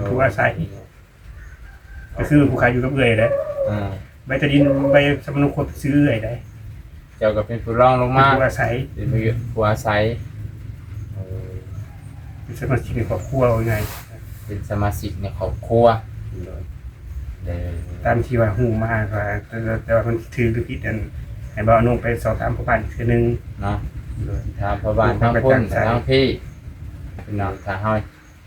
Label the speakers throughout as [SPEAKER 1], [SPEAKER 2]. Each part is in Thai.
[SPEAKER 1] ผู้อาศัยก็คือผู้ขายอยู่กับเอื้อยแหละใบตะดินใบสมนุคนซื้อเอื้อยได้
[SPEAKER 2] เจ้าก็เป็นผู้รองลงมา
[SPEAKER 1] ผู้อาศัย
[SPEAKER 2] เป็นผู้อาศัย
[SPEAKER 1] เป็นสมาชิกในครอบครัวว่าไง
[SPEAKER 2] เป็นสมาชิกในครอบครัว
[SPEAKER 1] ตามที่ว่าหูมากว่าแต่ว่ามันถือหรือผิดอันให้บ่าวนุ่งไปสอบถามผู้บ้านอีกทีนึง
[SPEAKER 2] เนาะถามพ่อบ้านทั้งพุ่นทั้งพี่พี่น้องถ้าเฮา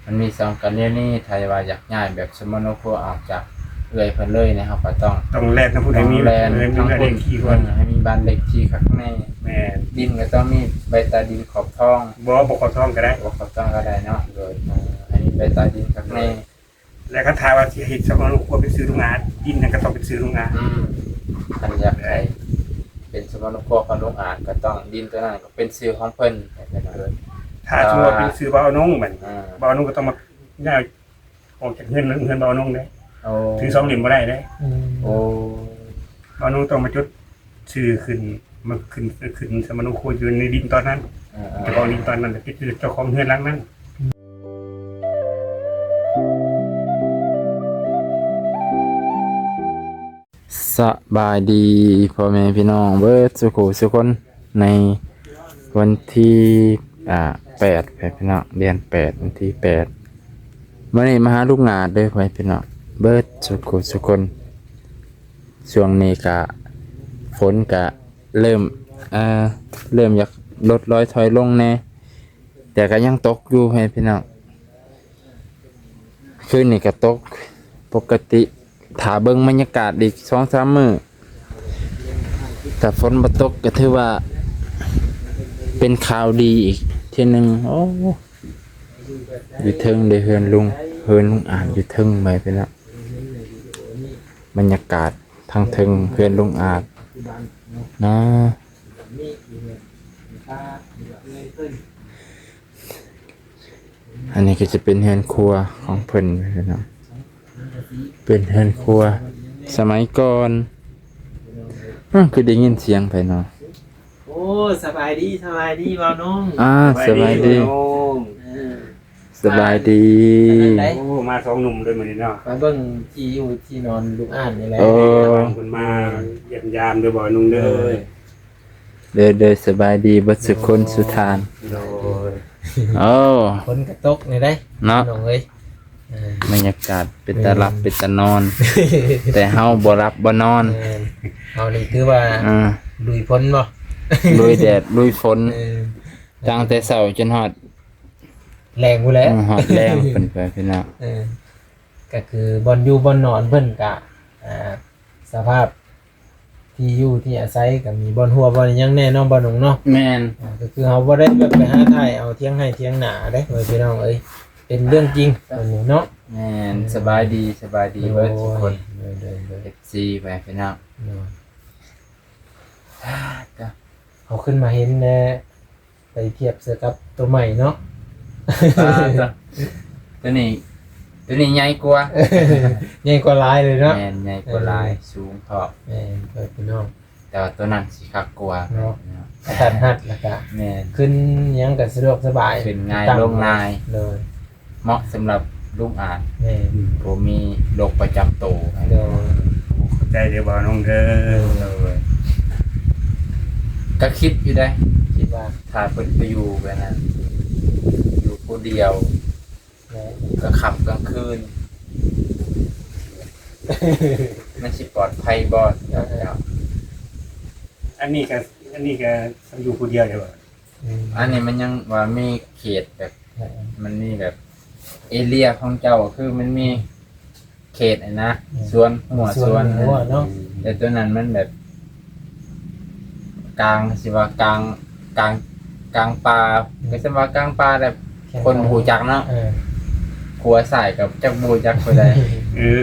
[SPEAKER 2] มันมีสองกันนี่ถ้าว่าอยากย้ายแบบสมนุครัวออกจากเอื้อยเพิ่นเลยนะครับก็ต้อง
[SPEAKER 1] แลกกับผู้ใดมี
[SPEAKER 2] แลนทั้งคนที่ก่อนให้มีบ้านเล็กที่ข้างใน
[SPEAKER 1] แม่
[SPEAKER 2] ดินก็ต้องมีใบตาดินขอบท้อง
[SPEAKER 1] บ่ขอบท้องก็ได้
[SPEAKER 2] ขอบท้องก็ได้เนาะโดยให้มีใบตาดินข้างใน
[SPEAKER 1] แล้วก็ถ้าว่าสิเฮ็ดสมนุครัวไปซื้อโรงงานดินนั่นก็ต้องไปซื้อโรงงาน
[SPEAKER 2] คันอยากได้เป็นสมนุครัวของโรงงานก็ต้องดินตัวนั้นก็เป็นชื่อของเพิ่นเลย
[SPEAKER 1] ถ้าชัวเป็นซื้อบ่าวนุ่งมันบ่าวนุ่งก็ต้องมาย้ายออกจากเฮือนบ่าวนุ่งได้ถือ2เหลี่ยมบ่ได้ได้บ่าวนุ่งต้องมาจดชื่อขึ้นมันขึ้นสมนุครัวอยู่ในดินตอนนั้นแต่บ่ดินตอนนั้นก็คือเจ้าของเฮือนหลังนั้น
[SPEAKER 2] สบายดีพ่อแม่พี่น้องเบิดสุขสุขคนในวันที่8พี่น้องเดือน8วันที่8มื้อนี้มาหาลูกงาเด้อพ่อแม่พี่น้องเบิดสุขสุขคนช่วงนี้ก็ฝนก็เริ่มอยากลดร้อยถอยลงแน่แต่ก็ยังตกอยู่พ่อแม่พี่น้องคืนนี้ก็ตกปกติถ้าเบิ่งบรรยากาศอีก 2-3 มื้อแต่ฝนบ่ตกก็ถือว่าเป็นข่าวดีอีกทีนึงโอ้อยู่เทิงได้เฮือนลุงอ่านอยู่เทิงไปแล้วบรรยากาศทางเทิงเฮือนลุงอ่านนะอันนี้ก็จะเป็นเฮือนครัวของเพิ่นไปแล้วเป็นเฮือนครัวสมัยก่อนคือได้ยินเสียงไปเนาะ
[SPEAKER 3] โอ้สบายดีบ่าวน้อง
[SPEAKER 2] สบายดีสบายดี
[SPEAKER 1] โอ้มา2หนุ่มเลยมื้อนี้เนาะ
[SPEAKER 3] มาเบิ่งที่อยู่ที่นอนลูกอ่านนี่แหละ
[SPEAKER 1] เพิ่นมาเยี่ยมยามเด้อบ่าวนุ่งเ
[SPEAKER 2] ด้อสบายดีเบิดสุขคนสุทาน
[SPEAKER 3] ฝนก็ตกนี่ได้
[SPEAKER 2] เนาะ
[SPEAKER 3] น้องเอ้ย
[SPEAKER 2] บรรยากาศเป็นตาหลับเป็นตานอนแต่เฮาบ่หลับบ่นอน
[SPEAKER 3] เฮานี่คือว่าลุยฝนบ่
[SPEAKER 2] ลุยแดดลุยฝนตั้งแต่เช้าจนฮอด
[SPEAKER 3] แรงพู่นแหละ
[SPEAKER 2] ฮอดแรงเพิ่นไปพี่น้อง
[SPEAKER 3] ก็คือบ่อนอยู่บ่อนนอนเพิ่นก็สภาพที่อยู่ที่อาศัยก็มีบ่อนหัวบ่อนหยังแน่เนาะบ่หนงเนาะ
[SPEAKER 2] แม่น
[SPEAKER 3] ก็คือเฮาบ่ได้แบบไปหาถ่ายเอาเถียงให้เถียงหน้าเด้พี่น้องเอ้ยเป็นเรื่องจริงเนาะ
[SPEAKER 2] แม่นสบายดีเบิดทุกคนFC ไปพี่น้อง
[SPEAKER 3] เอาขึ้นมาเห็นแน่ไปเทียบเสื้อกับตัวใหม่เนาะ
[SPEAKER 2] ตัวนี้ใหญ่กว่า
[SPEAKER 3] ใหญ่กว่าลายเลยเนาะ
[SPEAKER 2] แม่นใหญ่กว่าลายสูงพอ
[SPEAKER 3] แม่นพี่น้อง
[SPEAKER 2] แต่ว่าตัวนั้นสิคักกว่า
[SPEAKER 3] เนาะตัดหัดแล้วก็
[SPEAKER 2] แม่น
[SPEAKER 3] ขึ้นยังก็สะดวกสบาย
[SPEAKER 2] ขึ้นง่ายลงง่าย
[SPEAKER 3] เลย
[SPEAKER 2] เหมาะสำหรับลูกอ่าน
[SPEAKER 3] แม่น
[SPEAKER 2] ผมมีโรคประจำตัว
[SPEAKER 3] เด้อ
[SPEAKER 1] เข้าใจเด้อบ่าวนุ่งเด้อ
[SPEAKER 2] ก็คิดอยู่ได้
[SPEAKER 3] คิดว่า
[SPEAKER 2] ถ้าเพิ่นไปอยู่แบบนั้นอยู่ผู้เดียวก็ขับกลางคืนมันสิปลอดภัยบ่
[SPEAKER 1] อันนี้ก็อยู่ผู้เดียวเด้อ
[SPEAKER 2] อันนี้มันยังว่ามีเขตแบบมันมีแบบเอเรียของเจ้าคือมันมีเขตนะสวนหัวสวน
[SPEAKER 3] เนาะ
[SPEAKER 2] แต่ตัวนั้นมันแบบกลางสิว่ากลางป่าก็สิว่ากลางป่าแบบคนหูจักเนาะขัวใส่กับจักบูจักไปได้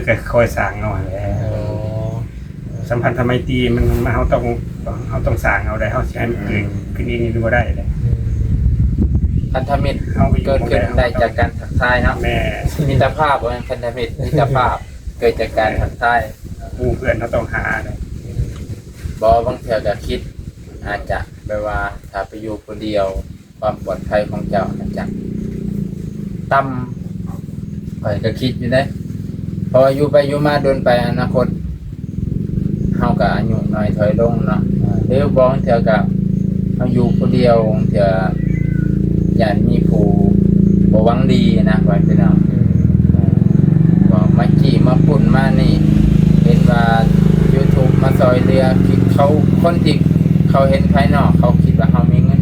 [SPEAKER 1] ก็คอยสร้างเอาแหละสัมพันธไมตรีมันมาเฮาต้องสร้างเอาได้เฮาสิให้มันเกิดขึ้นเองนี่บ่ได้เลย
[SPEAKER 2] พันธมิตรเกิดขึ้นได้จากการทักทายเนาะมิตรภาพว่าพันธมิตรมิตรภาพเกิดจากการทักทาย
[SPEAKER 1] ผู้เพื่อนเขาต้องหาเลย
[SPEAKER 2] บ่บางเทื่อก็คิดอาจจะแปลว่าถ้าไปอยู่คนเดียวความปลอดภัยของเจ้าอาจจะต่ำ ข่อยก็คิดอยู่ได้พออยู่ไปอยู่มาโดนไปอนาคตเฮาก็อายุน้อยถอยลงเนาะหรือบ่เทื่อก็เฮาอยู่ผู้เดียวเทื่อญาติมีผู้บ่หวังดีนะว่าพี่น้องบ่มาจี้มาปุ่นมานี่เห็นว่า YouTube มาซอยเรือคิดเขาคนที่เขาเห็นภายนอกเขาคิดว่าเฮามีเงิน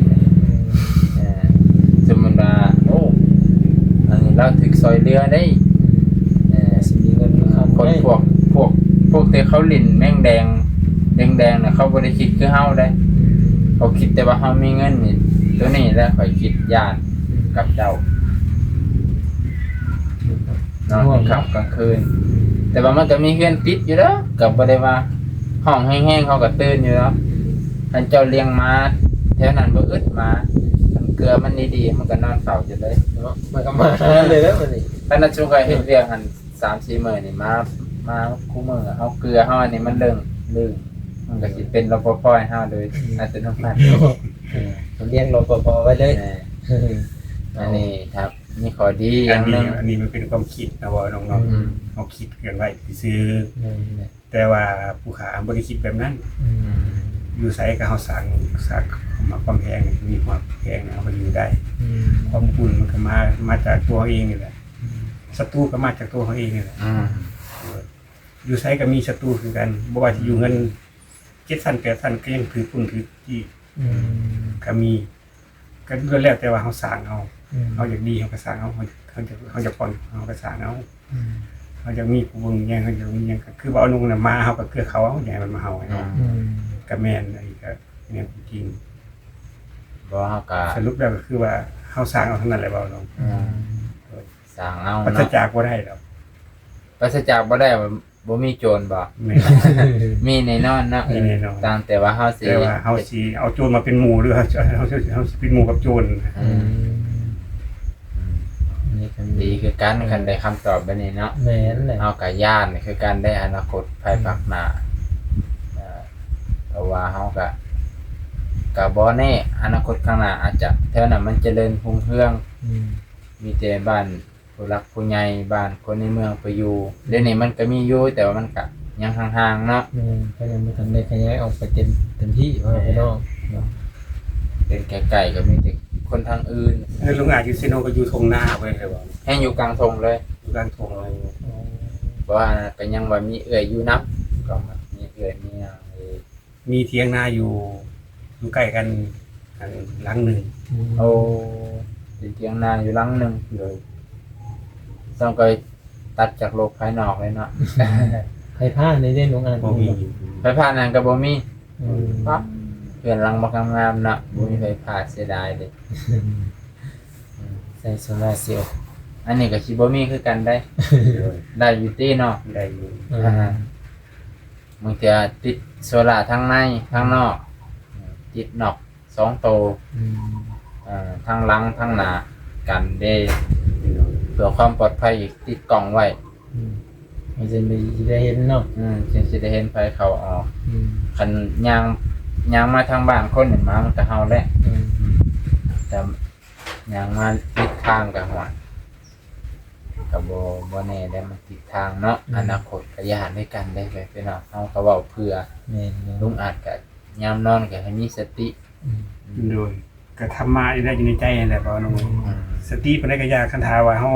[SPEAKER 2] สมมุติว่าโอ้อันนี้เราถึกซอยเรือได้
[SPEAKER 3] สิมีเงินเข้า
[SPEAKER 2] คน
[SPEAKER 3] ได้
[SPEAKER 2] พวกที่เขาหลิ่นแม่งแดงน่ะเขาบ่ได้คิดคือเฮาได้เขาคิดแต่ว่าเฮามีเงินนี่ตัวนี้แหละข่อยคิดย่านกับเจ้านอนกลางค่ำกลางคืนแต่ว่ามันก็มีเฮือนปิดอยู่แล้วก็บ่ได้ว่าห้องแห้งๆเขาก็ตื่นอยู่แล้วคันเจ้าเลี้ยงม้าแถวนั้นบ่อึดม้าคันเกลือมันดีๆมันก็นอนเฝ้าอยู่เลยเนาะ
[SPEAKER 3] มันก็มาเลยแล้วมันนี่
[SPEAKER 2] ตอนนั้นจุกเฮ็ดเวียกหั่น 3-4 มื้อนี่มาคู่มื้อเฮาเกลือเฮาอันนี้มันลึงมันก็สิเป็นรปภให้เฮาโดยอัตโนมัติ
[SPEAKER 3] ผมเรียกรปภไว้เลย
[SPEAKER 2] อันนี้ครับมีข้อดีอย่างหนึง
[SPEAKER 1] อันนี้มันเป็นความคิดนะว่าน้องๆเขาคิดกันไว้ซื้อแต่ว่าผู้ขาบ่ได้คิดแบบนั้นอยู่ไสก็เฮาสร้างมาความแพงมีความแพงเอาไปอยู่ได้ความอุ่นมันก็มาจากตัวเองนี่แหละศัตรูก็มาจากตัวเขาเองนี่แหละอยู่ไสก็มีศัตรูคือกันบ่ว่าสิอยู่เงิน7,000 8,000ก็ยังถือปุ่นถือจี้ก็มีก็แล้วแต่ว่าเฮาสร้างเอาอยากดีเฮาก็สร้างเอาเขาจะผ่อนเฮาก็สร้างเอาเขาจะมีผู้เบิ่งแย่งเขาจะมีหยังก็คือว่าเอานุ่งน่ะมาเฮาก็คือเขาเอาใหญ่มันมาเฮาให้เนาะก็แม่นอันนี้ก็เนี่ยจริง
[SPEAKER 2] บ่เฮาก็
[SPEAKER 1] สรุปแล้วก็คือว่าเฮาสร้างเอาทั้งนั้นแหละเบาน้อง
[SPEAKER 2] สร้างเอา
[SPEAKER 1] ปราศ
[SPEAKER 2] เนาะ
[SPEAKER 1] จากบ่ได้ดอก
[SPEAKER 2] ปราศจากบ่ได้ว่าบ่มีโจรบ่
[SPEAKER 1] แม่น
[SPEAKER 2] มีแน่นอนเนาะ
[SPEAKER 1] มีแน่นอน
[SPEAKER 2] ตามแต่ว่าเฮาสิ
[SPEAKER 1] แต่ว่าเฮาสิเอาโจรมาเป็นหมู่หรือเฮาสิเป็นหมู่กับโจร
[SPEAKER 3] นี่ก็
[SPEAKER 2] ดีคือกันคันได้คำตอบแบบนี้เนาะ
[SPEAKER 3] แม่นแหละ
[SPEAKER 2] เฮาก็ย่านคือการได้อนาคตภายภาคหน้าเพราะว่าเฮาก็บ่แน่อนาคตข้างหน้าอาจจะแถวนั้นมันเจริญรุ่งเรืองมีแต่บ้านผู้รักผู้ใหญ่บ้านคนในเมืองไปอยู่เดี๋ยวนี้มันก็มีอยู่แต่ว่ามันก็ยังห่างๆเนาะ
[SPEAKER 3] ก็ยังไม่ทันได้ขยายออกไปเต็มที่ว่าพี่น้อง
[SPEAKER 2] เป็นไกลๆก็มีแต่คนทางอื่น
[SPEAKER 1] เงินโรงงานอยู่ซิโนก็อยู่ทงหน้าไว้เลยบ่
[SPEAKER 2] ให้อยู่กลางทงเลย
[SPEAKER 1] อยู่กลางทงเลย
[SPEAKER 2] เพราะว่าก็ยังว่ามีเอื้อยอยู่นับก็มีเอื้อยมีหยัง
[SPEAKER 1] มีเถียงนาอยู่ใกล้กันอันหลังหนึง
[SPEAKER 2] โอ้เป็นเถียงนาอยู่หลังหนึงเลยต้องก็ตัดจากโลกภายนอกเลยเนาะ
[SPEAKER 3] ใครพลาดในเรื่องของงาน
[SPEAKER 1] บ่มี
[SPEAKER 2] ไฟฟ้านั้นก็บ่มีปั๊บเปลี่ยนหลังบ่งามๆเนาะบ่มีไฟฟ้าเสียดายเลย
[SPEAKER 3] ใส่โซลาร์เซลล์
[SPEAKER 2] อันนี้ก็สิบ่มีคือกันได้ ได้อยู่ติเนาะ
[SPEAKER 1] ได้อยู่
[SPEAKER 2] บางทีติดโซล่าร์ทั้งในทั้งนอกติดนอก2ตัวทั้งหลังทั้งหน้ากันเด้เพื่อความปลอดภัยอีกติดกล่องไว้
[SPEAKER 3] มันจะมีได้เห็นเนาะ
[SPEAKER 2] จึงสิได้เห็นไฟเข้าออกคันยางมาทางบ้านคนเห็นมามันก็เฮาแหละแต่ยางมาติดทางก็หัวก็บ่แน่ได้มันติดทางเนาะอนาคตก็ย่านด้วยกันได้ไปเนาะเฮาก็เว้าเพื่อ
[SPEAKER 3] แม่น
[SPEAKER 2] ลุงอาจก็ยามนอนก็ให้มีสติ
[SPEAKER 1] โดยก็ทำมาได้อยู่ในใจนั่นแหละบ่น้องสติปานใดก็ยากคันทาว่าเฮา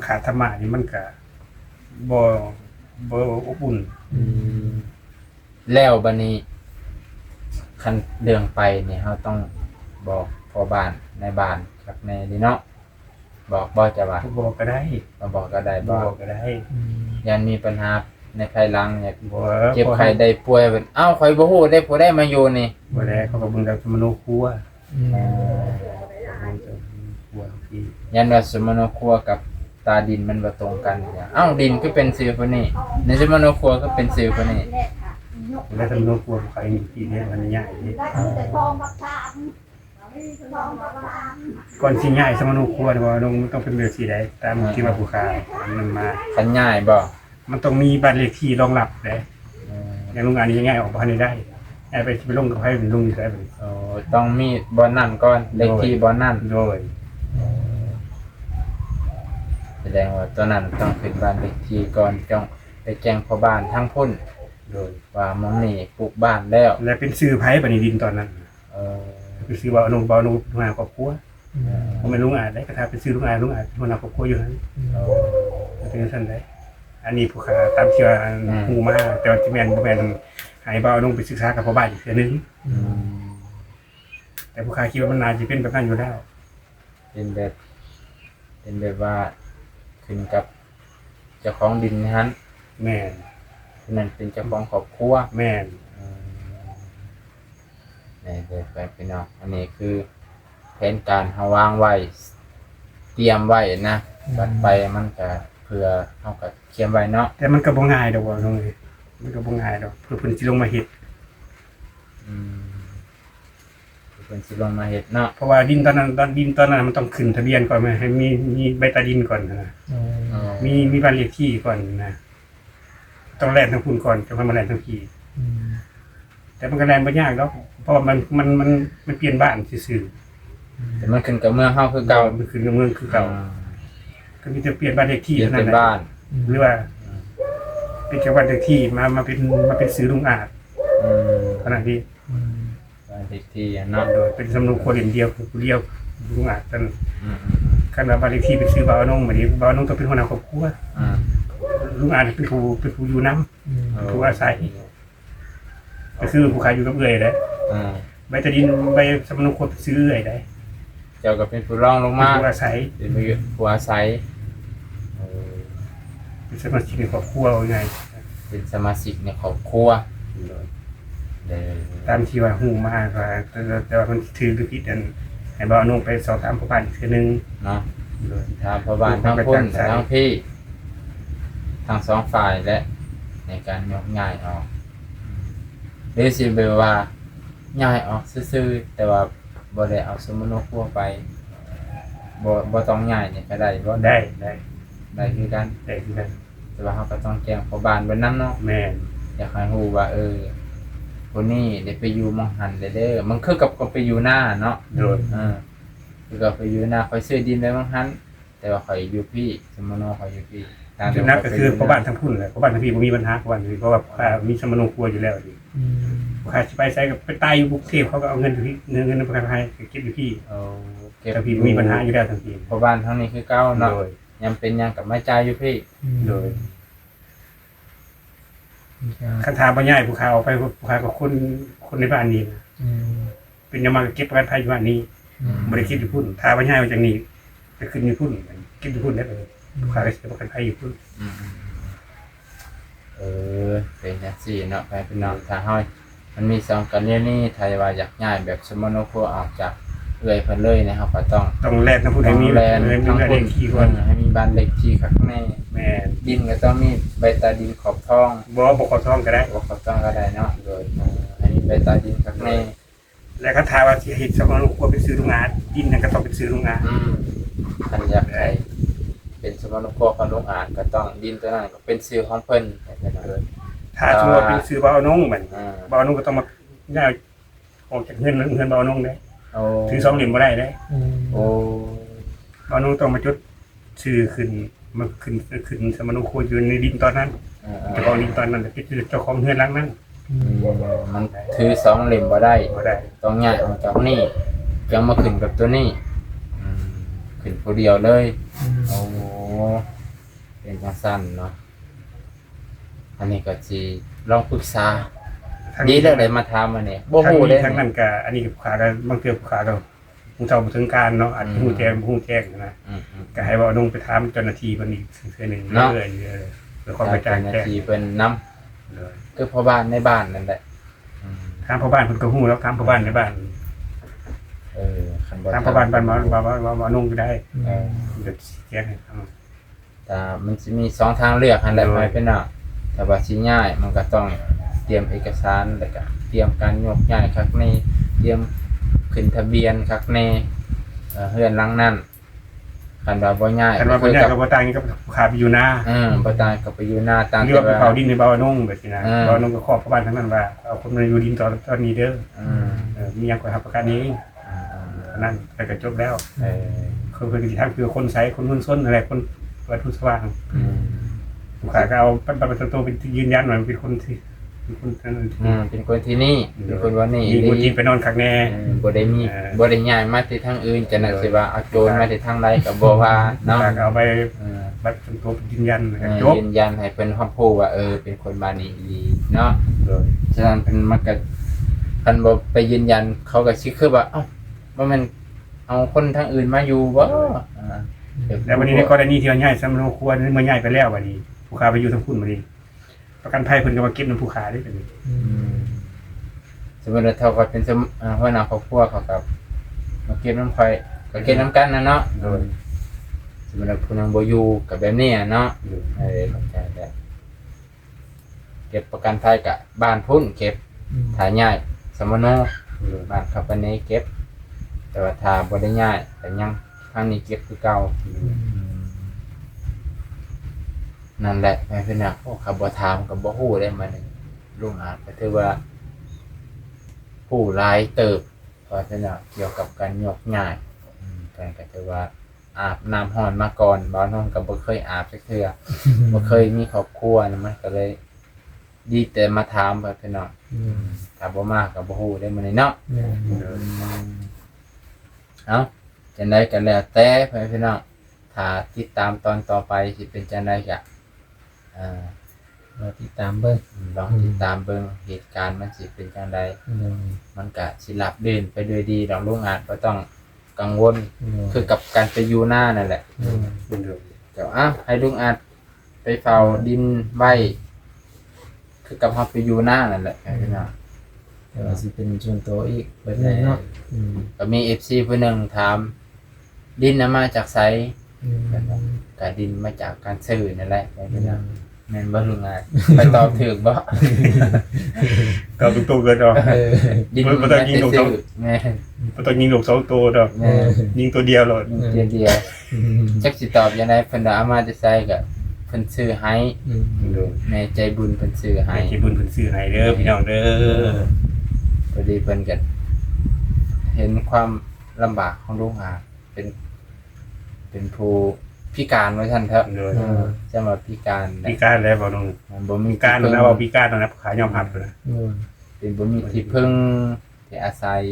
[SPEAKER 1] ขาดธรรมะนี่มันก็บ่อบอุ่น
[SPEAKER 2] แล้วบัดนี้คันเรื่องไปนี่เฮาต้องบอกพ่อบ้านในบ้านครับแน่ดิเนาะบอกบ่จะว่า
[SPEAKER 1] บอกก็ได้
[SPEAKER 2] มาบอกก็ได้
[SPEAKER 1] บ
[SPEAKER 2] บ่
[SPEAKER 1] อกก็ได้
[SPEAKER 2] ยันมีปัญหาในภายหลังเนี่ย
[SPEAKER 1] บ่
[SPEAKER 2] เจ็บไข้ได้ป่วยเป็นเอ้าข่อยบ่ฮู้ได้ผู้ใดมาอยู่นี่
[SPEAKER 1] บ่ได้เขาก็เบิ่งแล้วมโนครัวครัวพี่
[SPEAKER 2] ยันว่าสมโนครัวกับตาดินมันบ่ตรงกันเนี่ยเอ้าดินก็เป็นชื่อคนนี้ในสมโนครัวก็เป็นชื่อคนนี้
[SPEAKER 1] แล้วมโนครัวใครนี่ที่เนี่ยมันง่ายนี่ก่อนสิง่ายสมโนครัวเนี่ยบ่น้องมันต้องเป็นแบบสิได้ตามที่ว่าผู้ค้ามันมา
[SPEAKER 2] คันง่ายบ่
[SPEAKER 1] มันต้องมีบัตรเลขที่รองรับเด้อย่างโรงงานนี้ง่ายออกบ่ทันได้ไปลงกับไผเป็นลงอยู่ได้บ่
[SPEAKER 2] ต้องมีบ่อนนั่นก่อนเลขที่บ่อนนั่น
[SPEAKER 1] โดย
[SPEAKER 2] แสดงว่าตัวนั้นต้องขึ้นบ้านเลขที่ก่อนจ้องไปแจ้งพ่อบ้านทั้งพุ่น
[SPEAKER 1] โดย
[SPEAKER 2] ว่าหมองนี่ปลูกบ้านแล้ว
[SPEAKER 1] และเป็นซื้อไผ่บัดนี้ดินตอนนั้น
[SPEAKER 2] เออ
[SPEAKER 1] เป็นซื้อบ่าวนุ่งมาครอบครัวผมไม่ลุงอาจได้กระทาเป็นซื้อลุงอาจหัวหน้าครอบครัวอยู่นั้น
[SPEAKER 2] เอา
[SPEAKER 1] เป็นซั่นได้อันนี้ผู้ค้าตามที่ว่าฮู้มาแต่ว่าที่แม่นบ่แม่นให้บ่าวนุ่งไปศึกษากับพ่อบ้านอีกเทื่อนึง
[SPEAKER 2] อืม
[SPEAKER 1] แต่ผู้ค้าคิดว่ามันน่าจะเป็นแบบนั้นอยู่แล้ว
[SPEAKER 2] เป็นแบบว่าขึ้นกับเจ้าของดินนะฮะ
[SPEAKER 1] แม่น
[SPEAKER 2] คนนั้นเป็นเจ้าของครอบครัว
[SPEAKER 1] แม่น
[SPEAKER 2] นี่เดี๋ยวไปพี่น้องอันนี้คือแผนการเฮาวางไว้เตรียมไว้นะบัดไปมันก็เพื่อเฮาก็เขียนไว้เนาะ
[SPEAKER 1] แต่มันก็บ่ง่ายดอกว่าน้องเอ้ยมันก็บ่ง่ายดอกเพื่อเพิ่นสิลงมาเฮ็ด
[SPEAKER 2] อืมเพิ่นสิลงมาเฮ็ดเนาะ
[SPEAKER 1] เพราะว่าดินตอนนั้นมันต้องขึ้นทะเบียนก่อนมาให้มีใบตาดินก่อนนะ
[SPEAKER 2] อ๋อ
[SPEAKER 1] มีบ้านเลขที่ก่อนนะต้องแล่นทั้งพุ่นก่อนจะมาแล่นทั้งพี่แต่มันก็แล่นบ่ยากดอกเพราะว่ามันเปลี่ยนบ้านซื่อ
[SPEAKER 2] แต่มันขึ้นกับเมืองเฮาคือ
[SPEAKER 1] ๆ
[SPEAKER 2] เก่า
[SPEAKER 1] มันขึ้นกับเมืองคือเก่าก็มีแต่เปลี่ยนบ้านเลขที่
[SPEAKER 2] เปลี่ยน
[SPEAKER 1] เท่า
[SPEAKER 2] เป็
[SPEAKER 1] นั้น นแหละ
[SPEAKER 2] บ้าน
[SPEAKER 1] หรือว่าเป็นแค่บ้านเลขที่มาเป็นซื้อลุงอาจ
[SPEAKER 2] อืม
[SPEAKER 1] ขนาดนี้
[SPEAKER 2] บ้านเลขที่อะเนาะ
[SPEAKER 1] โดยเป็นสำนวนคนเดียวลุงอาจกัน
[SPEAKER 2] อืม
[SPEAKER 1] คันว่าบ้านเลขที่เป็นซื้อบ่าวนงบัดนี้บ่าวนงต้องเป็นหัวหน้าครอบครัว
[SPEAKER 2] อืม
[SPEAKER 1] ลุงอาจเป็นผู้อยู่นำ ผู้อาศัย ก็คือผู้ขายอยู่กับเอื้อยแหละ
[SPEAKER 2] อืม
[SPEAKER 1] ใบตะดินใบสำนวนคนซื้อเอื้อยได้
[SPEAKER 2] เจ้าก็เป็นผู้รองลง
[SPEAKER 1] เป็น
[SPEAKER 2] มา
[SPEAKER 1] ผู้อาศัย
[SPEAKER 2] เป็นผู้อาศัยเออ
[SPEAKER 1] เป็นสมาชิกในครอบครัวว่าไง
[SPEAKER 2] เป็นสมาชิกในครอบครัวเด้อ
[SPEAKER 1] ตามที่ว่าฮู้มาว่าแต่ว่ามันถือหรือผิดอันให้บ่าวนงไปสอบถามผู้บ้านอีกทีนึง
[SPEAKER 2] เนาะ
[SPEAKER 1] โดย
[SPEAKER 2] ทางพ่อบ้านทั้งพุ่นทั้งพี่ทั้งสองฝ่ายและในการยกย้ายออกหรือสิเบลว่าย้ายออกซื่อๆแต่ว่าบ่ได้เอาสมุนครัวไปบ่ต้องย้ายเนี่ยก็ได้บ่
[SPEAKER 1] ได้
[SPEAKER 2] ได้คือกัน
[SPEAKER 1] ได้คือกัน
[SPEAKER 2] แต่ว่าเราก็ต้องแจ้งพ่อบ้านไว้นำเนาะ
[SPEAKER 1] แม่น
[SPEAKER 2] อยากให้รู้ว่าคนนี้ได้ไปอยู่หมองหันเด้อมันคือกับไปอยู่หน้าเนาะ
[SPEAKER 1] โดย
[SPEAKER 2] คือกับไปอยู่หน้าคอยซื้อดินได้หมองหันแต่ว่าคอยอยู่พี่สมุนคอยอยู่พี่
[SPEAKER 1] จุดนักก็คือพ่อบ้านทั้งพุ่นแหละพ่อบ้านทั้งพี่บ่มีปัญหาพ่อบ้านทั้งพี่เพราะว่ามีสมนครัวอยู่แล้วดิผู้ค้าสิไปใช้กับไปตายอยู่กรุงเทพเขาก็เอาเงินอยู่ที่เงินประกันภัยเก็บอยู่ที่
[SPEAKER 2] เอาเก็บ
[SPEAKER 1] ทั้งพี่บ่มีปัญหาอยู่แล้วทั้งพี่
[SPEAKER 2] พ่อบ้านทั้งนี้คือเก้าเนาะ
[SPEAKER 1] โดย
[SPEAKER 2] ยังเป็นยังกับไม่จ่ายอยู่พี่
[SPEAKER 1] โดยคันถามบ่ใหญ่ผู้ค้าเอาไปผู้ค้าก็คนในบ้านนี้นะเป็นยังมาเก็บประกันภัยอยู่บ้านนี้บ่ได้คิดอยู่พุ่นถ้าบ่ใหญ่มาจากนี้ไปขึ้นอยู่พุ่นเก็บอยู่พุ่นได้ไปผู้ค้าก็สิประกันภัยอยู่พุ่น
[SPEAKER 2] เป็นจังซี่เนาะไปพี่น้องถ้าเฮามันมีสองกันเรียนนี่ถ้าว่าอยากย้ายแบบสมโนครัวออกจากเอื้อยเพิ่นเลยนะครับก็ต้อง
[SPEAKER 1] แลกทั้งผู้ใดมี
[SPEAKER 2] แลน
[SPEAKER 1] มี
[SPEAKER 2] ทั้ง
[SPEAKER 1] เล
[SPEAKER 2] คน
[SPEAKER 1] ขที่ก่อน
[SPEAKER 2] ให้มีบ้านเลขที่ข้างใน
[SPEAKER 1] แม่น
[SPEAKER 2] ดินก็ต้องมีใบตาดินขอบทอง
[SPEAKER 1] บ่ขอท้องก็ได้
[SPEAKER 2] ขอบทองก็ได้เนาะโดยให้มีใบตาดินข้างใน
[SPEAKER 1] แล้วก็ถามว่าสิเฮ็ดสมนครัวไปซื้อโรงงานดินนั่นก็ต้องไปซื้อโรงงาน
[SPEAKER 2] คันอยากให้เป็นสมโนครัวของโรงอาหารก็ต้องดินตัวนั้นก็เป็นชื่อของเพิ่นให้เพิ่นเลย
[SPEAKER 1] ถ้าสมมุติว่าเป็นซื้อบ่าวนงบัด
[SPEAKER 2] อ่า
[SPEAKER 1] บ่าวนงก็ต้องมาย้ายออกจากเงินบ่าวนงได้
[SPEAKER 2] เอา
[SPEAKER 1] ถือ2เหลี่ยมบ่ได้เด้
[SPEAKER 2] โอ้
[SPEAKER 1] บ่าวนงต้องมาจดชื่อขึ้นสมนครัวอยู่ในดินตอนนั้นเจ้าของดินตอนนั้นเป็นเจ้าของเฮือนหลังนั้น
[SPEAKER 2] มันถือสองเหลี่ยมบ่ได้
[SPEAKER 1] บ่ได้
[SPEAKER 2] ต้องย้ายออกจากนี่ยังมาขึ้นกับตัวนี้ขึ้นผู้เดียวเลย โอ้เป็นจังสั้นเนาะอันนี้ก็สิลองปรึกษาดีแล้วเลยมาถามมาเนี่ยบ่ฮู้เด้
[SPEAKER 1] ทั้งนั้นก็อันนี้ผู้ค้าก็บางเทื่อผู้ค้าก็ฮู้เท่าบ่ถึงการเนาะอาจจะฮู้แจ้งบ่ฮู้แจ้งนะ
[SPEAKER 2] อืม
[SPEAKER 1] ก็ให้บ่าวนงไปถามเจ้าหน้าที่เพิ่นอีกเทื่อนึงเรื่อยๆเพื่อความกระจ่าง
[SPEAKER 2] นา
[SPEAKER 1] แจ้ง
[SPEAKER 2] ทีเป็นน้ำคือพ่อบ้านในบ้านนั่นแหละ
[SPEAKER 1] ถามพ่อบ้านเพิ่นก็ฮู้แล้วถามพ่อบ้านในบ้าน
[SPEAKER 2] คัน
[SPEAKER 1] ถามพ่อบ้านบ้านบ่นุ่งก็ได้
[SPEAKER 2] เออ
[SPEAKER 1] เดี๋ยวแจ้งให้ฟัง
[SPEAKER 2] แต่มันจะมีสองทางเลือกหันแหละไปเป็นน่ะแต่ว่าสิง่ายมันก็ต้องเตรียมเอกสารแล้วก็เตรียมการยกย้ายครั้งนี้เตรียมขึ้นทะเบียนครั้งนี้เฮือนหลังนั้นคันว่าบ่ง่าย
[SPEAKER 1] คันว่าบ่ยากก็บ่ต่างกับผู้ค้าไปอยู่นา
[SPEAKER 2] บ่ต่างกับไปอยู่หน้าต่าง
[SPEAKER 1] เรียกว่าไปเผาดินในบ่าวนุ่งแบบนี้นะบ่าวนุ่งก็ขอพ่อบ้านทั้งนั้นว่าเอาคนมาอยู่ดินตอนนี้เด้อมีหยังก็รับประกันนี้นั่นแต่ก็จบแล้วคือสิทางคือคนใช้คนหุ้นส้นอะไรคน วัตถุสว่างลูกค้าก็เอาปันประตูเป็นที่ยืนยันว่าเป็นคนที่เป็นคนนั้น
[SPEAKER 2] เป็นคนที่นี่เป็นคนวันนี้
[SPEAKER 1] มีคนที่ไปนอนข้างแน่
[SPEAKER 2] บ่ได้มีบ่ได้ย้ายมาที่ทางอื่นจะน่ะสิว่าเอาโจรมาที่ทางใดก็บ่ว่าเนาะ
[SPEAKER 1] เอาไปบัตรประตูเป็นยืนยันจบ
[SPEAKER 2] ยืนยันให้เพิ่นรับรู้ว่าเป็นคนบ้านนี้ดีเนาะฉะนั้นเพิ่นมันก็คันบ่ไปยืนยันเขาก็สิคือว่าเอ้าว่ามันเอาคนทางอื่นมาอยู่บ่
[SPEAKER 1] แล้ววันนี้ในกรณีที่ว่าย้ายสำโรงครัวนี่เมื่อย้ายไปแล้ววันนี้ผู้ค้าไปอยู่ทางคุณวันนี้ประกันภัยเพิ่นก็มาเก็บน้ำผู้ค้าได้เป็น
[SPEAKER 2] สมมุติว่าเท่ากับเป็นหัวหน้าครอบครัวเขากับมาเก็บน้ำข่อยก็เก็บน้ำกันนะเนาะสมมุติว่าผู้นำบ่อยู่กับแบบนี้เนาะเข้าใจแล้วเก็บประกันภัยกับบ้านพุ่นเก็บถ้าย้ายสมโนบ้านขับปานนี้เก็บแต่ว่าถ้าบ่ได้ย้ายแต่ยังทางนี้เก็บคือเก่านั่นแหละแม่พี่น้องโอ้ขับบ่ถามกับบ่ฮู้ได้มานี่ลุงอาจก็ถือว่าผู้หลายเติบเพราะฉะนั้นเกี่ยวกับการยกง่ายการก็ถือว่าอาบน้ำร้อนมาก่อนบ่น้องก็บ่เคยอาบจักเทื่อบ่เคยมีครอบครัวนะมันก็เลยดีแต่มาถามว่าพี่น้องถ้าบ่มาก็บ่ฮู้ได้มื้อนี้เนาะเอ้าจังได๋ก็แล้วแต่พี่น้องถ้าติดตามตอนต่อไปสิเป็นจังได๋ก็
[SPEAKER 3] เราติดตามเบิ่ง
[SPEAKER 2] ลองติดตามเบิ่งเหตุการณ์มันสิเป็นจังไดมันก็สิรับเดินไปด้วยดีดอกลุงอาจบ่ต้องกังวลคือกับการไปอยู่หน้านั่นแหละเดี๋ยวให้ลุงอาจไปเฝ้าดินไว้คือกับเฮาไปอยู่หน้านั่นแหละพี่น้อง
[SPEAKER 3] แต่ว่าสิเป็นส่วนตัวอีกแบบนี้เนาะ
[SPEAKER 2] ก็มี FC ผู้หนึงถามดินน่ะมาจากไสก็ดินมาจากการซื้อนั่นแหละพี่น้องแม่นบ่ลุงอาจไปตอบถูกบ่
[SPEAKER 1] ก็ตุ้งๆเกินดอก
[SPEAKER 2] ดินบ่ต้องยิงลูก2แม่
[SPEAKER 1] บ่ต้องยิงลูก2ตัวดอกยิงตัวเดียวโลด
[SPEAKER 2] เดียวจักสิตอบยังไงเพิ่นเอามาจะใส่ก็เพิ่นซื้อให้แม่ใจบุญเพิ่นซื้อให้
[SPEAKER 1] ใจบุญเพิ่นซื้อให้เด้อพี่น้องเด้อ
[SPEAKER 2] พอดีเพิ่นก็เห็นความลำบากของลุงอาเป็นผู้พิการไว้ท่านเถอะจะมาพิการ
[SPEAKER 1] แล้วบ่ลุง
[SPEAKER 2] บ่มี
[SPEAKER 1] พิการนะว่าพิการนะขายอมรับเลย
[SPEAKER 2] เป็นบ่มีที่พึ่งที่อาศัย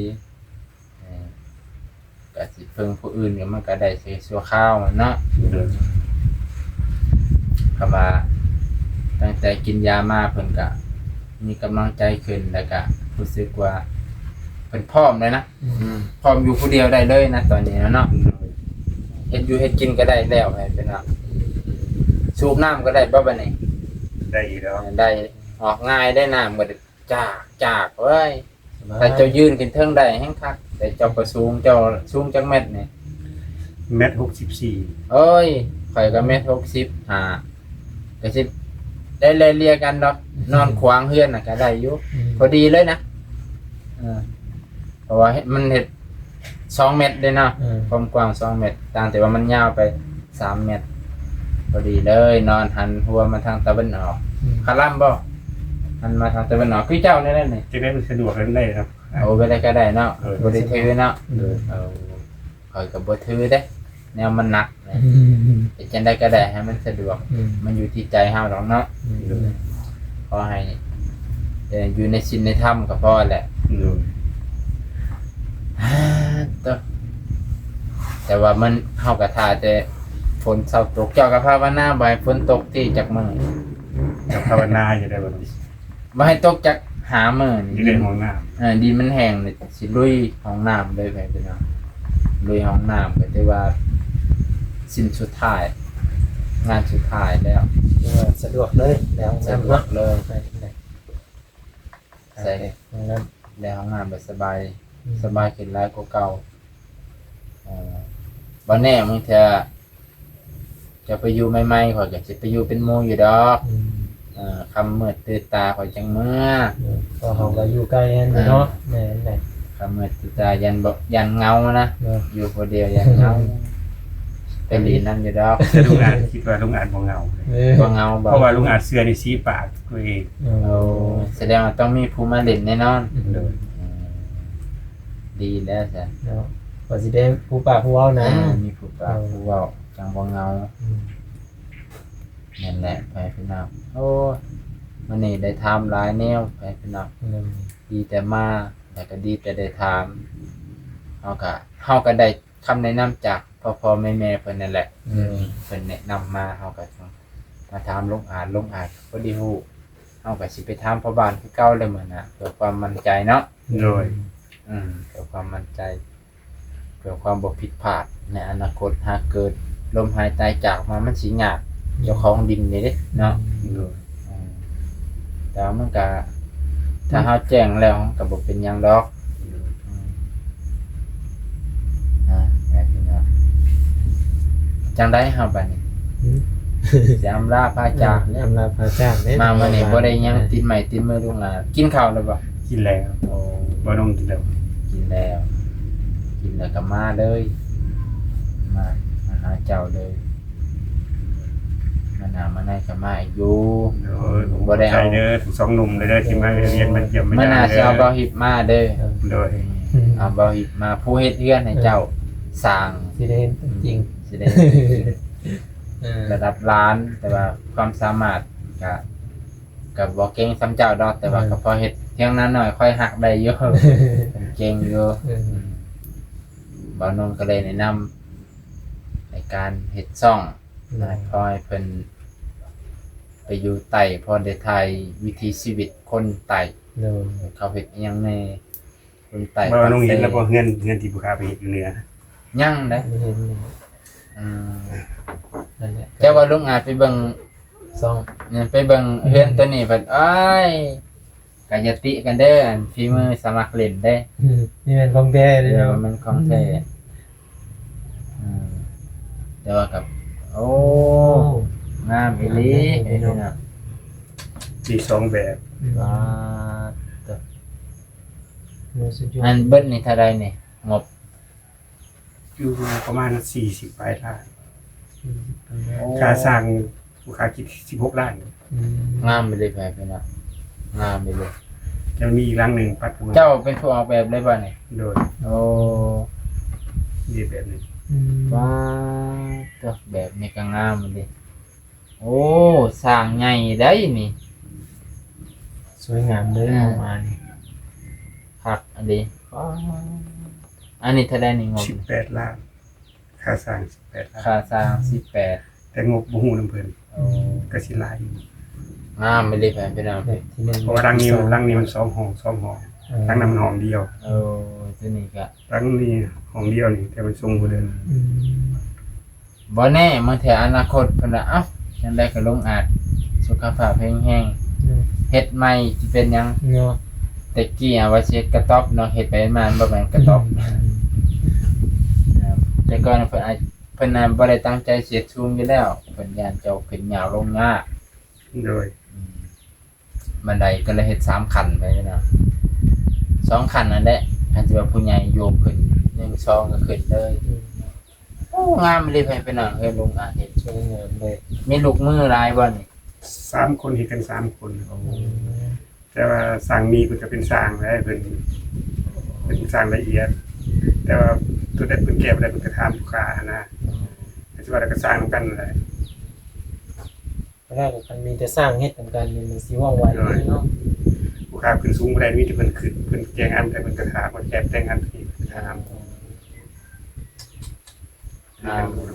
[SPEAKER 2] ก็สิพึ่งผู้อื่นก็มันก็ได้เสียชั่วคราวเนาะคำว่าตั้งแต่กินยามาเพิ่นก็มีกำลังใจขึ้นแล้วก็รู้สึกว่าเพิ่นพร้อมเลยนะพร้อมอยู่ผู้เดียวได้เลยนะตอนนี้เนาะเฮ็ดอยู่เฮ็ดกินก็ได้แล้วให้เป็นว่าสูบน้ำก็ได้บ่บัดนี้
[SPEAKER 1] ได้อีกแล้ว
[SPEAKER 2] ได้ออกง่ายได้น้ำก็จากเว้ยถ้าเจ้ายืนขึ้นเทิงได้แฮงคักแต่เจ้าก็สูงจักเม็ดนี่
[SPEAKER 1] เมตร64
[SPEAKER 2] เอ้ยข่อยก็เมตร65ก็สิได้เลียกันดอกนอนขวางเฮือนน่ะก็ได้อยู่พอดีเลยนะเพราะว่ามันเฮ็ด2เมตรได้เนาะความกว้าง2เมตรต่างแต่ว่ามันยาวไป3เมตรพอดีเลยนอนหันหัวมาทางตะวันออกคาร่ำบ่หันมาทางตะวันออกคือเจ้าได้นี่
[SPEAKER 1] จะได้สะดวกได้ครับ
[SPEAKER 2] เอาไปได้ก็ได้เนาะบ่ได้ถือเนาะเอาข่อยก็บ่ถือเด้แนวมันหนักจังได๋ก็ได้ให้มันสะดวกมันอยู่ที่ใจเฮาดอกเนาะขอให้อยู่ในศีลในธรรมก็พอแหละแต่ว่ามันเฮาก็ท่าแต่ฝนเช้าตกเจ้าก็ภาวนาบ่ให้ฝนตกที่จักมื้อ
[SPEAKER 1] จะภาวนาอยู่ได้บ่
[SPEAKER 2] บ่ให้ตกจักหามื้อ
[SPEAKER 1] นี่ดินห้องน้ำ
[SPEAKER 2] ดินมันแห้งนี่สิลุยห้องน้ำเลยไปพี่น้องลุยห้องน้ำก็ถือว่าสิ้นสุดท้ายงานสุดท้ายแล้ว
[SPEAKER 3] สะดวกเลยแล้ว
[SPEAKER 2] สะดวกเลยใส่แล้วห้องน้ำแบบสบายขึ้นหลายกว่าเก่าบ่แน่มึงจะไปอยู่ใหม่ๆข่อยก็สิไปอยู่เป็นหมู่อยู่ดอกคำมืดตื่นตาข่อยจังเมื่อ
[SPEAKER 3] ก็เฮาก็อยู่ใกล้กันเนาะแม่น
[SPEAKER 2] คำมืดตื่นตายันเงานะอยู่คนเดียวยันเงาเป็นลีนั่นอยู่ดอก
[SPEAKER 1] ลุงอาจคิดว่าลุงอาจบ่เงาเพราะว่าลุงอาจเสื้อนี่สีปากตัวเอง
[SPEAKER 2] แสดงว่าต้องมีผู้มาเล่นแน่นอนดีแล้วจ้ะ
[SPEAKER 3] ก็สิได้ผู้ปากผู้เว้านะ
[SPEAKER 2] มีผู้ปากผู้เว้าจังบ่เงา นั่นแหละไปพี่น้องโอ้มันนี่ได้ทำหลายแนวไปพี่น้อง
[SPEAKER 3] เลย
[SPEAKER 2] ดีแต่มาแต่ก็ดีแต่ได้ถามเฮาก็ได้คำแนะนำจากพ่อแม่เพิ่นนั่นแหละเพิ่นแนะนำมาเฮาก็มาถามลงอ่านพอดีฮู้เฮาก็สิไปถามพ่อบ้านคือเก่าเลยเหมือนน่ะเพื่อความมั่นใจเนาะ
[SPEAKER 1] โดย
[SPEAKER 2] เพื่อความมั่นใจเพื่อความบ่ผิดพลาดในอนาคตหากเกิดลมหายใจจากมามันสิยากเจ้าของดินนี่เด้เนาะ
[SPEAKER 1] โดย
[SPEAKER 2] แต่ว่ามันก็ถ้าเฮาแจ้งแล้วก็บ่เป็นหยังดอกแบบนี้เนาะจังได๋เฮาบัดนี้สิอำลาพระจาก
[SPEAKER 3] อำลาพระจากเด้
[SPEAKER 2] มามื้อนี้บ่ได้หยังติดไม้ติดมือลุงหลานกินข้าวแล้วบ่
[SPEAKER 1] กินแล้ว
[SPEAKER 2] โอ้
[SPEAKER 1] บ่น้องกินแล้ว
[SPEAKER 2] กินแล้วก็มาเลยมาหาเจ้าเลยมาหน้ามาในก็มาอีกอยู่
[SPEAKER 1] โดย
[SPEAKER 2] บ่ได้เอา
[SPEAKER 1] ใจเด้อทั้งสองหนุ่มเลยเด้อที่มาเรียนมาเยี่ยม
[SPEAKER 2] มื้อหน้าสิเอาเบาหิบมาเด้อ
[SPEAKER 1] โดย
[SPEAKER 2] เอาเบาหิบมาผู้เฮ็ดเรือนให้เจ้าสร้าง
[SPEAKER 3] สิได้เห็นจริง
[SPEAKER 2] สิได้ระดับล้านแต่ว่าความสามารถก็บ่เก่งสำเจ้าดอกแต่ว่าก็พอเฮ็ดเพียงนั้นหน่อยค่อยหักได้อยู่ เก่งอยู่บ่าวนนก็เลยแนะนำในการเฮ็ดซ่องพอให้เพิ่นไปอยู่ไต้พอได้ถ่ายวิถีชีวิตคนไต้
[SPEAKER 3] เลย
[SPEAKER 2] เขาเฮ็ดอิหยังในคนไต้
[SPEAKER 1] บ่น้องเห็นแล้วบ่เฮือนที่ผู้ค้าไปเฮ็ดอยู่เหนือ
[SPEAKER 2] ยังได้
[SPEAKER 3] ไม่เห็น
[SPEAKER 2] อืม
[SPEAKER 3] นั่นแหละ
[SPEAKER 2] แต่ว่าลุงอาจไปเบิ่ง
[SPEAKER 3] ซ่อง
[SPEAKER 2] ไปเบิ่งเฮือนตัวนี้เพิ่นอ้ายก็อย่าติกันเด้ออันฝีมือสมัครเล่นเด้
[SPEAKER 3] นี่เป็นของแท้เลย
[SPEAKER 2] เดี๋ยว
[SPEAKER 3] เนาะ
[SPEAKER 2] มันของแท้แต่ว่ากับโอ้งามอีหลีเห็นเนาะ
[SPEAKER 1] มีสองแบบ
[SPEAKER 2] ว้า
[SPEAKER 3] สุดยอ
[SPEAKER 2] อั
[SPEAKER 3] ด
[SPEAKER 2] นเบิดนี่เท่าใดนี่งบ
[SPEAKER 1] อยู่ประมาณ40ปลายล้านค่าสร้างผู้ค้าคิด16ล้าน
[SPEAKER 2] งามไปเลยแพ้พี่น้องงามไปเลย
[SPEAKER 1] จะมีอีกหลังหนึงปัดมา
[SPEAKER 2] เจ้าเป็นผู้ออกแบบเลยบ่นี่
[SPEAKER 1] โดย
[SPEAKER 2] โอ้
[SPEAKER 1] มีแบบหนึง
[SPEAKER 2] ว้าตัวแบบนี้ก็งามเลยโอ้สร้างใหญ่ได้นี่
[SPEAKER 3] สวยงามเลยประมาณนี้
[SPEAKER 2] คักอันนี้ว้าอันนี้เท่าใดนี่งบ
[SPEAKER 1] 18ล้านค่าสร้าง18ล้าน
[SPEAKER 2] ค่าสร้าง18
[SPEAKER 1] แต่งบบ่ฮู้นำเพิ่น
[SPEAKER 2] โอ้
[SPEAKER 1] ก็สิหลายอยู่
[SPEAKER 2] งามไปเลยแฟนพี่น้อง
[SPEAKER 3] แบบที่หนึ่ง
[SPEAKER 1] เพราะว่าหลังนี้มัน2ห้อง2ห้องหลังนั้นมันห้องเดียว
[SPEAKER 2] โอ้ตัวนี้ก็
[SPEAKER 1] หลังนี้ห้องเดียวนี่แต่มันสูงกว่าเดิม
[SPEAKER 2] บ่แน่เมื่อแถอนาคตเพิ่นว่าเอ้าจังได๋ก็ลงอาจสุขภาพแห้งๆเฮ็ดใหม่สิเป็นหยัง
[SPEAKER 3] เนาะ
[SPEAKER 2] แต่กี้ว่าสิเฮ็ดกระต๊อบเนาะเฮ็ดไปมาบ่แม่นกระต๊อบนะครับแต่ก่อนเพิ่นน่ะบ่ได้ตั้งใจเสียสูงอยู่แล้วเพิ่นย่านเจ้าขึ้นยาวลงยาก
[SPEAKER 1] โดย
[SPEAKER 2] บันไดก็เลยเฮ็ด3ขั้นไปเนาะ2ขั้นนั่นแหละคันสิว่าผู้ใหญ่โยกขึ้น1 2ก็ขึ้นเลยโอ้งามเลยไปน้องเอ้ยลุงอาเฮ็ด
[SPEAKER 3] สวยงามเลย
[SPEAKER 2] มีลูกมือหลายบ่นี่
[SPEAKER 1] 3คนเฮ็ดกัน3คนแต่ว่าสร้างนี้เพิ่นก็เป็นสร้างแล้วเพิ่นสร้างละเอียด แต่ว่าตัวใดเพิ่นแก้บ่ได้เพิ่นก็ถามลูกค้านะแต่สิว่าแล้วก็สร้างนำกันนั่นแหละ
[SPEAKER 3] แรกมันมีแต่สร้างเฮ็ดกันกันมันสิว่องไวเนาะ
[SPEAKER 1] ลูกค้าขึ้นสูงบ่ได้มีแต่เพิ่นขึ้นเพิ่นแจ้งอันแต่เพิ่นก็ถามว่าแก้แต่งอันที่ถาม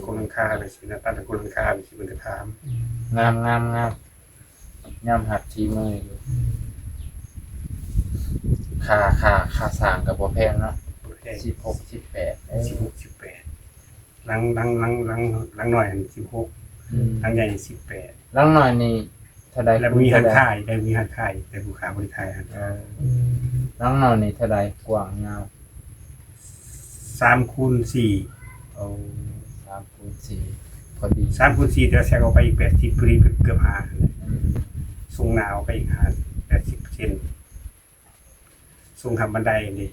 [SPEAKER 1] คนราคาไปสินะตั้งแต่คนราคาไปสิเพิ่นก็ถาม
[SPEAKER 2] งามยามหัดชีมืออยู่ค่าสร้างก็บ่แพงเนาะ
[SPEAKER 1] แค่
[SPEAKER 2] 16 18
[SPEAKER 1] 16 18หลังหน่อย16หลังใหญ่18
[SPEAKER 2] หลังหน่อยนี่เท่าใด
[SPEAKER 1] แล้วมีหันค่ายได้มีหันค่ายแต่ลูกค้าบ่ได้ขายหัน
[SPEAKER 2] หลังหน่อยนี่เท่าใดกว้างยาว
[SPEAKER 1] 3คูณ4
[SPEAKER 2] โอ้3คูณ4พอดี
[SPEAKER 1] 3คูณ4แต่แซกออกไปอีก80พอดีเกือบ5สูงหนาวไปอีก80เซนสูงทำบันไดนี่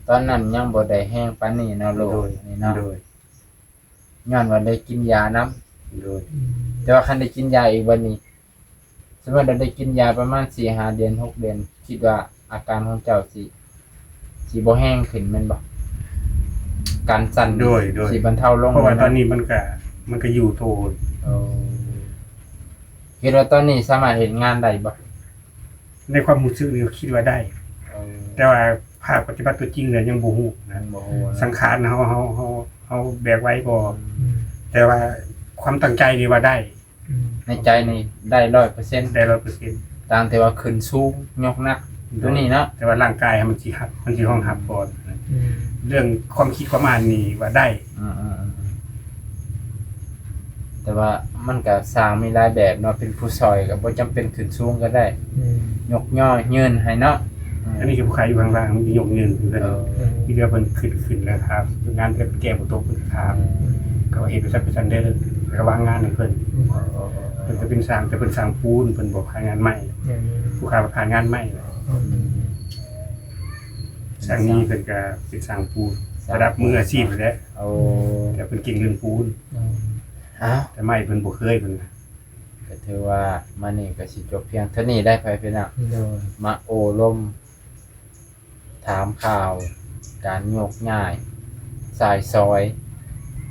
[SPEAKER 2] ตอนนั้นยังบ่ได้แห้งปานนี้เนาะโลกนี่เนาะ
[SPEAKER 1] โดย
[SPEAKER 2] ย้อนว่าได้กินยานํ
[SPEAKER 1] โดย
[SPEAKER 2] แต่ว่าคันได้กินยาอีกวันนี้สมมุติเราได้กินยาประมาณ 4-5 เดือน 6 เดือน คิดว่าอาการของเจ้าสิบ่แห้งขึ้นแม่นบ่การสั่น
[SPEAKER 1] โดย
[SPEAKER 2] สิบรรเทาลง
[SPEAKER 1] เพราะว่า
[SPEAKER 2] แม่น
[SPEAKER 1] ต
[SPEAKER 2] บ่
[SPEAKER 1] อนนี้มันก็ มันก็อยู่โต
[SPEAKER 2] คิดว่าตอนนี้สามารถเห็นงานได้บ่
[SPEAKER 1] ในความรู้สึกนี่คิดว่าได้ แต่ว่าภาคปฏิบัติตัวจริงเนี่ยยังบ่ฮู้นะสังขารเฮาแบกไว้บ่แต่ว่าความตั้งใจนี่ว่าได้
[SPEAKER 2] ในใจนี่ได้ 100%
[SPEAKER 1] ได้ 100%
[SPEAKER 2] ตามแต่ว่าขึ้นสูงยกหนักตัวนี้เนาะ
[SPEAKER 1] แต่ว่าร่างกายมันสิหับมันสิห้องหับก่อนเรื่องความคิดความอ่านนี่ว่าได้
[SPEAKER 2] แต่ว่ามันก็สร้างมีหลายแบบเนาะเป็นผู้ซอยก็บ่จำเป็นขึ้นสูงก็ได้ยกย่อยืนให้เนาะ
[SPEAKER 1] อันนี้คือผู้ขายอยู่ข้างล่างมันสิยกเงินอยู่แล้วที่เรียกเพิ่นขึ้นแล้วครับงานเพิ่นแก้บ่ตกเพิ่นครับก็เฮ็ดไปซักไปซันเด้อแล้วก็วางงานให้เพิ่นจะเป็นสร้างแต่เพิ่นสร้างปูนเพิ่นบ่ผ่านงานใหม่ผู้ขายผ่านงานใหม่สร้างนี้เพิ่นก็เป็นสร้างปูนระดับมืออาชีพแล้วแต่เพิ่นเก่งเรื่องปูนแต่ไม่เพิ่นบ่เคยเพิ่น
[SPEAKER 2] ก็ถือว่ามานี่ก็สิจบเพียงเท่านี้ได้ไปพี่น้องมาโอลมถามข่าวการโยกย้ายสายซอย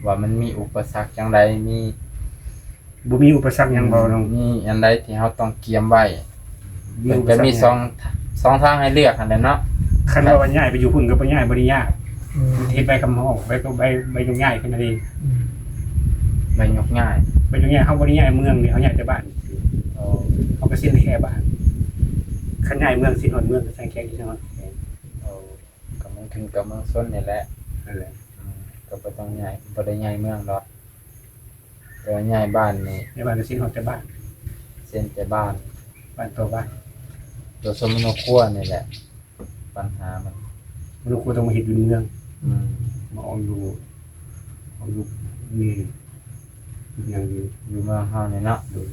[SPEAKER 2] ว่ามันมีอุปสรรคจังไดมี
[SPEAKER 1] บ่มีอุปสรรคหยังบ่น้อง
[SPEAKER 2] มีอันใดที่เราต้องเตรียมไว้มันจะมีสองทางให้เลือกอันนั้นเนาะ
[SPEAKER 1] คันว่าย้ายไปอยู่พุ่นก็บ่ย้ายบ่ได้ยากเฮ็ดไปคำห้องไปก็ไปย้ายแค่นั้นเอง
[SPEAKER 2] ใบยกง่าย
[SPEAKER 1] ไปย้ายเฮาบ่ได้ย้ายเมืองนี่เฮาย้ายแต่บ้านเฮาก็สิ้นแค่บ้านคันย้ายเมืองสิ้นฮอดเมืองก็ใส่แค่ที่จังหวัด
[SPEAKER 2] ก็มันถึงกับเมืองส้นนี่แหละ
[SPEAKER 1] นั่นแหละ
[SPEAKER 2] ก็บ่ต้องย้ายบ่ได้ย้ายเมืองดอกแต่ว่าย้ายบ้านนี่
[SPEAKER 1] ในบ้านก็สิ้นฮอดแต่บ้าน
[SPEAKER 2] เส้นแต่บ้าน
[SPEAKER 1] บ้านตัวบ้าน
[SPEAKER 2] ตัวสมโนครัวนี่แหละ ปัญหามัน
[SPEAKER 1] บ่รู้ว่าต้องมาเฮ็ดอยู่ในเมืองมาเอาอยู่นี่อย่างอยู่
[SPEAKER 2] อยู่เมืองเฮานี่เนาะ
[SPEAKER 1] โดย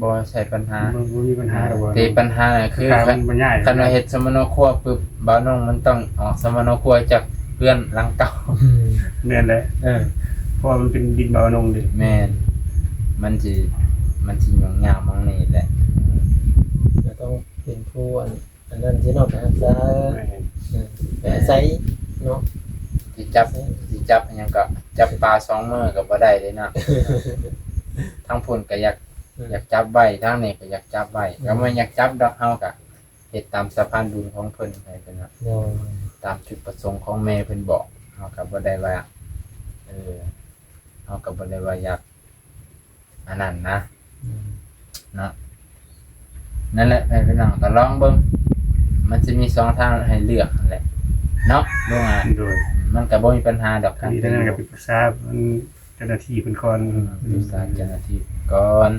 [SPEAKER 2] บ่ใช่ปัญหา
[SPEAKER 1] บ่มีปัญหาดอกว่า
[SPEAKER 2] แต่ปัญหาน่ะคือ
[SPEAKER 1] มันบ่ย้าย
[SPEAKER 2] คันว่าเฮ็ดสมโนครัวปึ๊บบ่าวน้องมันต้องออกสมโนครัวจากเพื่อนหลังเก่า
[SPEAKER 1] แม่นแหละเพราะว่ามันเป็นดินบ่าวนงดิ
[SPEAKER 2] แม่นมันสิยุ่งยากมองนี่แหละ
[SPEAKER 3] จะต้องเป็นผู้อันนั้นสิเนาะการซะ
[SPEAKER 1] แม่น
[SPEAKER 3] แต่ใส่เนาะ
[SPEAKER 2] สิจับอิหยังก็จับปลา2มือก็บ่ได้เลยนะ ทั้งพุ่นก็อยากจับไว้ทั้งนี้ก็อยากจับไว้ก็บ่อยากจับดอกเฮาก็เฮ็ดตามสะพานบุญของเพิ่นไปเพิ่นว่า
[SPEAKER 3] เนาะ
[SPEAKER 2] ตามจุดประสงค์ของแม่เพิ่นบอกเฮาก็บ่ได้ว่าเฮาก็บ่ได้ว่าอยากอันนั้นนะเนาะนั่นแหละพี่น้องก็ลองเบิ่งมันสิมี2ทางให้เลือกนั่นแหละเนาะลงอ่ะ
[SPEAKER 1] โดย
[SPEAKER 2] มันก็บ่มีปัญหาดอก
[SPEAKER 1] อันนี้ท่านก็ไปปรึกษาเจ้าหน้าที่เพิ่นก่อน
[SPEAKER 2] ปรึกษาเจ้าหน้าที่ก่อน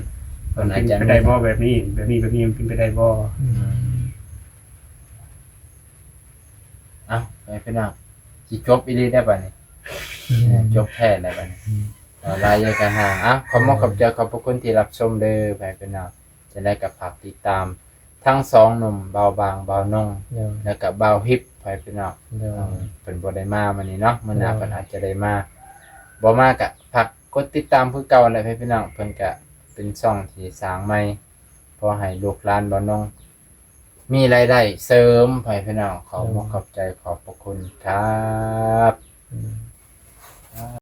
[SPEAKER 2] เพิ่นอาจจะ
[SPEAKER 1] เป็นไปได้บ่แบบนี้มันเป็นไปได้บ่
[SPEAKER 2] เอ้าไปพี่น้องสิจบอีหลีได้ป่ะนี่จบแท้ได้ป่ะนี่ลายกันห่างขอบคุณขอบคุณที่รับชมเด้อไปพี่น้องจะได้กับฝากติดตามทั้ง2หนุ่มเบาบางเบานง
[SPEAKER 3] เนาะ
[SPEAKER 2] แล้วก็เบาฮิปไปพี่น้อง
[SPEAKER 3] เนาะ
[SPEAKER 2] เป็นบ่ได้มามื้อนี้เนาะมื้อหน้าเพิ่นอาจจะได้มาบ่มาก็ฝากกดติดตามคือเก่าแหละพี่น้องเพิ่นก็เป็นช่องที่สร้างใหม่พอให้ลูกหลานบ่น้องมีรายได้เสริมไปพี่น้องขอบคุณขอบใจขอบพระคุณครับ
[SPEAKER 3] อืม